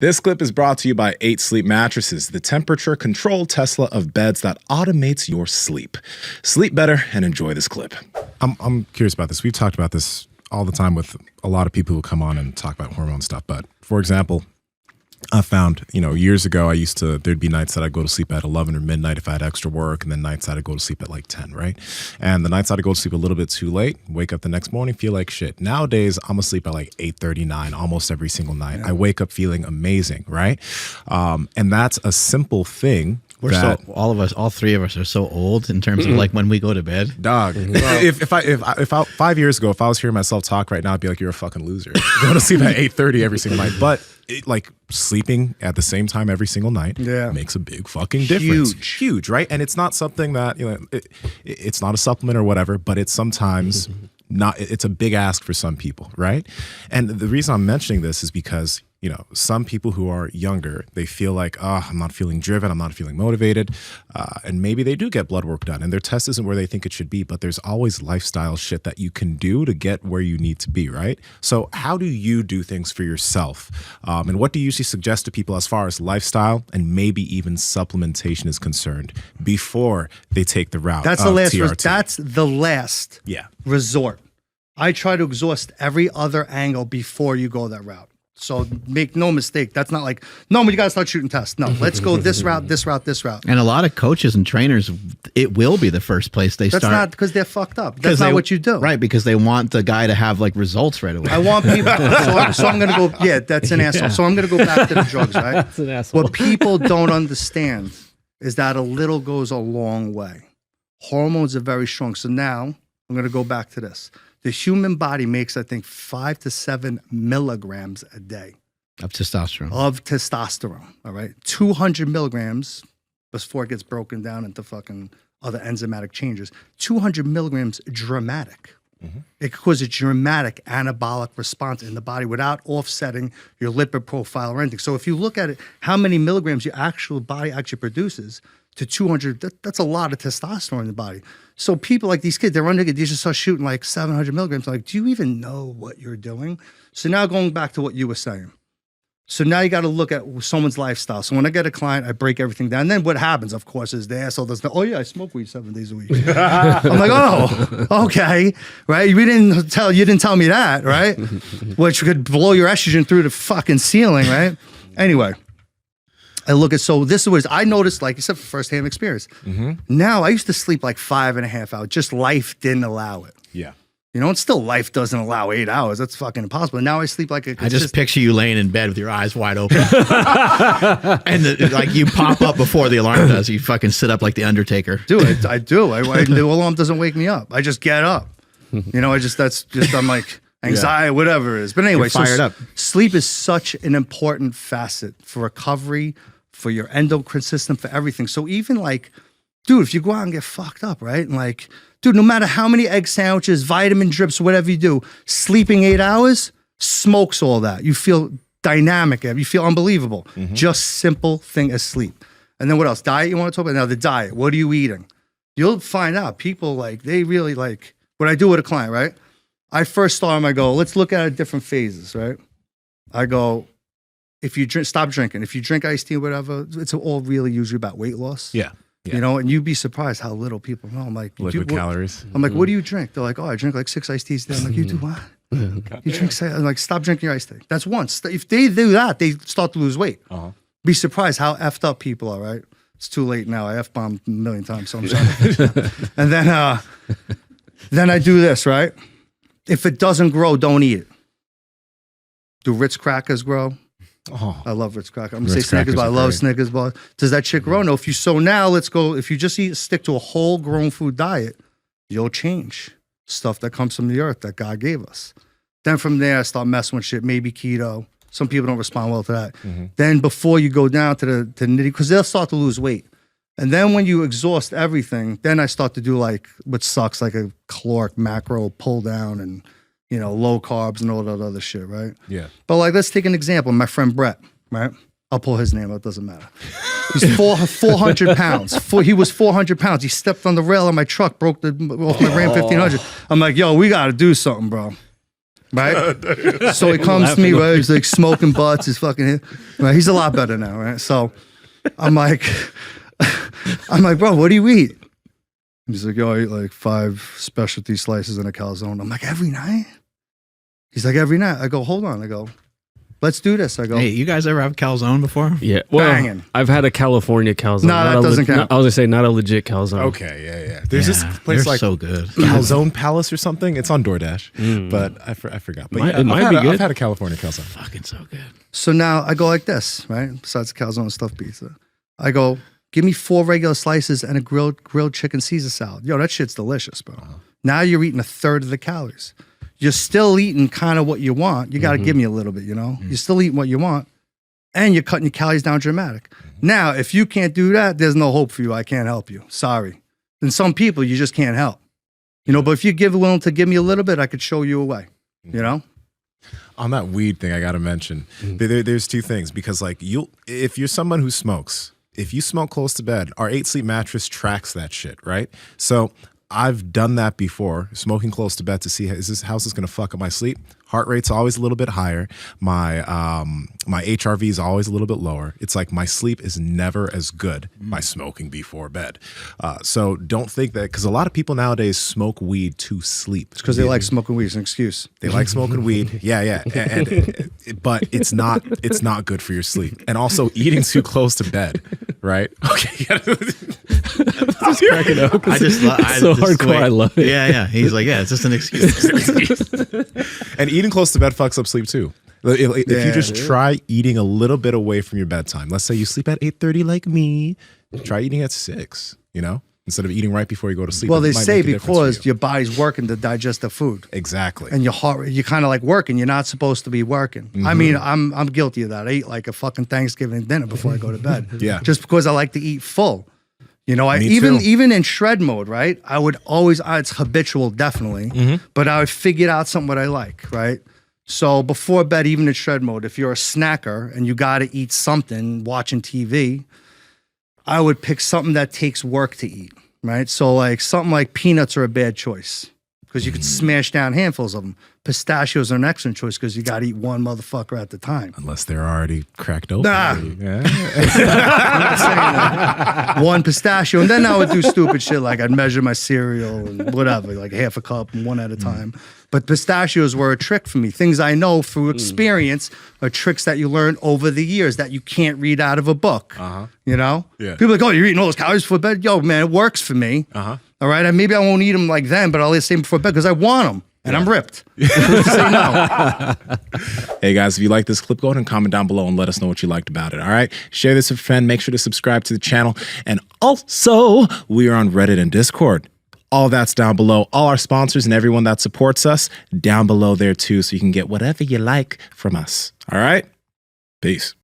This clip is brought to you by 8 Sleep Mattresses, the temperature-controlled Tesla of beds that automates your sleep. Sleep better and enjoy this clip. I'm curious about this. We've talked about this all the time with a lot of people who come on and talk about hormone stuff. But for example, I found, years ago, there'd be nights that I'd go to sleep at 11 or midnight if I had extra work, and then nights that I'd go to sleep at like 10, right? And the nights I'd go to sleep a little bit too late, wake up the next morning, feel like shit. Nowadays, I'm asleep at like 8:39 almost every single night. Yeah. I wake up feeling amazing, right? And that's a simple thing. All three of us are so old in terms of like when we go to bed. Dog. If I 5 years ago, if I was hearing myself talk right now, I'd be like, you're a fucking loser. Going to sleep at 8:30 every single night. But sleeping at the same time every single night makes a big fucking difference. Huge, right? And it's not something that, it's not a supplement or whatever, but it's sometimes it's a big ask for some people, right? And the reason I'm mentioning this is because some people who are younger, they feel like, I'm not feeling driven, I'm not feeling motivated, and maybe they do get blood work done and their test isn't where they think it should be, but there's always lifestyle shit that you can do to get where you need to be, right? So how do you do things for yourself? And what do you usually suggest to people as far as lifestyle and maybe even supplementation is concerned before they take the route? That's the last TRT? That's the last resort. I try to exhaust every other angle before you go that route. So make no mistake. That's not like, no, but you got to start shooting tests. No, let's go this route, this route, this route. And a lot of coaches and trainers, it will be the first place they start. That's not because they're fucked up. That's not what you do. Right, because they want the guy to have like results right away. I want people, so I'm going to go, that's an asshole. So I'm going to go back to the drugs, right? That's an asshole. What people don't understand is that a little goes a long way. Hormones are very strong. So now I'm going to go back to this. The human body makes, I think, 5 to 7 milligrams a day. Of testosterone. All right? 200 milligrams before it gets broken down into fucking other enzymatic changes. 200 milligrams dramatic. Mm-hmm. It causes a dramatic anabolic response in the body without offsetting your lipid profile or anything. So if you look at it, how many milligrams your actual body actually produces to 200, that's a lot of testosterone in the body. So people like these kids, they're under, they just start shooting like 700 milligrams. Like, do you even know what you're doing? So now going back to what you were saying. So now you got to look at someone's lifestyle. So when I get a client, I break everything down. And then what happens, of course, is the asshole does the, I smoke weed 7 days a week. I'm like, okay, right? You didn't tell me that, right? Which could blow your estrogen through the fucking ceiling, right? Anyway. I look at, so this was, I noticed, like you said, firsthand experience. Mm-hmm. Now, I used to sleep like 5.5 hours. Just life didn't allow it. Yeah. And still life doesn't allow 8 hours. That's fucking impossible. Now I sleep like I just picture you laying in bed with your eyes wide open. And like you pop up before the alarm does. You fucking sit up like the Undertaker. I do. The alarm doesn't wake me up. I just get up. I'm like, anxiety, whatever it is. But anyway, fired up. Sleep is such an important facet for recovery, for your endocrine system, for everything. So even like, dude, if you go out and get fucked up, right? And like, dude, no matter how many egg sandwiches, vitamin drips, whatever you do, sleeping 8 hours smokes all that. You feel dynamic. You feel unbelievable. Mm-hmm. Just simple thing as sleep. And then what else? Diet you want to talk about? Now the diet. What are you eating? You'll find out. People they really like, what I do with a client, right? I first start them, I go, let's look at different phases, right? I go, if you stop drinking. If you drink iced tea or whatever, it's all really usually about weight loss. Yeah. And you'd be surprised how little people know. I'm like, liquid calories. I'm like, what do you drink? They're like, I drink like 6 iced teas a day. I'm like, you do what? You drink 6? I'm like, stop drinking your iced tea. That's once. If they do that, they start to lose weight. Uh-huh. Be surprised how effed up people are, right? It's too late now. I F-bombed a million times, so I'm sorry. And then I do this, right? If it doesn't grow, don't eat it. Do Ritz crackers grow? Oh, I love Ritz crackers. I'm going to say Snickers, but I love Snickers bar. Does that shit grow? No. Now let's go. If you just stick to a whole grown food diet, you'll change stuff that comes from the earth that God gave us. Then from there, I start messing with shit. Maybe keto. Some people don't respond well to that. Mm-hmm. Then before you go down to the nitty, because they'll start to lose weight. And then when you exhaust everything, then I start to do like, what sucks, like a caloric macro pull down and, low carbs and all that other shit, right? Yeah. But like, let's take an example. My friend Brett, right? I'll pull his name out, it doesn't matter. He's 400 pounds. He was 400 pounds. He stepped on the rail of my truck, broke off my Ram 1500. I'm like, yo, we got to do something, bro. right? So he comes to me, right? He's like smoking butts, he's fucking, right? He's a lot better now, right? So I'm like, bro, what do you eat? He's like, yo, I eat like 5 specialty slices and a calzone. I'm like, every night? He's like, every night. I go, hold on. I go, let's do this. I go, Hey, you guys ever have calzone before? Yeah. Well, Banging. I've had a California calzone. No, that doesn't count. I was going to say not a legit calzone. Okay, yeah. There's this place they're like so good. Calzone Palace or something. It's on DoorDash, but I forgot. But It might be good. I've had a California calzone. Fucking so good. so now I go like this, right? Besides the calzone and stuffed pizza. I go, give me 4 regular slices and a grilled chicken Caesar salad. Yo, that shit's delicious, bro. Now you're eating 1/3 of the calories. You're still eating kind of what you want. You got to give me a little bit, you know? You're still eating what you want, and you're cutting your calories down dramatic. Now, if you can't do that, there's no hope for you. I can't help you. Sorry. And some people you just can't help. You know, but if you're willing to give me a little bit, I could show you a way, you know? On that weed thing, I got to mention, there's 2 things, because like if you're someone who smokes, if you smoke close to bed, our 8 Sleep mattress tracks that shit, right? So I've done that before, smoking close to bed to see how's this going to fuck up my sleep. Heart rate's always a little bit higher. My HRV is always a little bit lower. It's like my sleep is never as good by smoking before bed. So don't think that, because a lot of people nowadays smoke weed to sleep. It's because they like smoking weed. It's an excuse. They like smoking weed. Yeah. But it's not good for your sleep. And also eating too close to bed, right? Okay. Just cracking up. It's so hardcore. I love it. Yeah. He's like, yeah, it's just an excuse. And eating close to bed fucks up sleep too. If you just try eating a little bit away from your bedtime, let's say you sleep at 8:30 like me, try eating at 6, you know, instead of eating right before you go to sleep. Well, they say because your body's working to digest the food. Exactly. And your heart, you're kind of like working. You're not supposed to be working. I mean, I'm guilty of that. I eat like a fucking Thanksgiving dinner before I go to bed. Yeah. Just because I like to eat full. You know, Me even in shred mode, right? I would always, it's habitual, definitely, but I would figure out something what I like, right? So before bed, even in shred mode, if you're a snacker and you got to eat something, watching TV, I would pick something that takes work to eat, right? So like something like peanuts are a bad choice because you could smash down handfuls of them. Pistachios are an excellent choice because you got to eat one motherfucker at the time. Unless they're already cracked open. I'm not saying that. One pistachio. And then I would do stupid shit like I'd measure my cereal and whatever, like half a cup and one at a time. But pistachios were a trick for me. Things I know through experience are tricks that you learn over the years that you can't read out of a book. You know? Yeah. People are like, oh, you're eating all those calories before bed? Yo, man, it works for me. All right? And maybe I won't eat them like then, but I'll eat them before bed because I want them. And I'm ripped. Say no. Hey guys, if you like this clip, go ahead and comment down below and let us know what you liked about it. All right, share this with a friend. Make sure to subscribe to the channel, and also we are on Reddit and Discord. All that's down below. All our sponsors and everyone that supports us down below there too, so you can get whatever you like from us. All right, peace.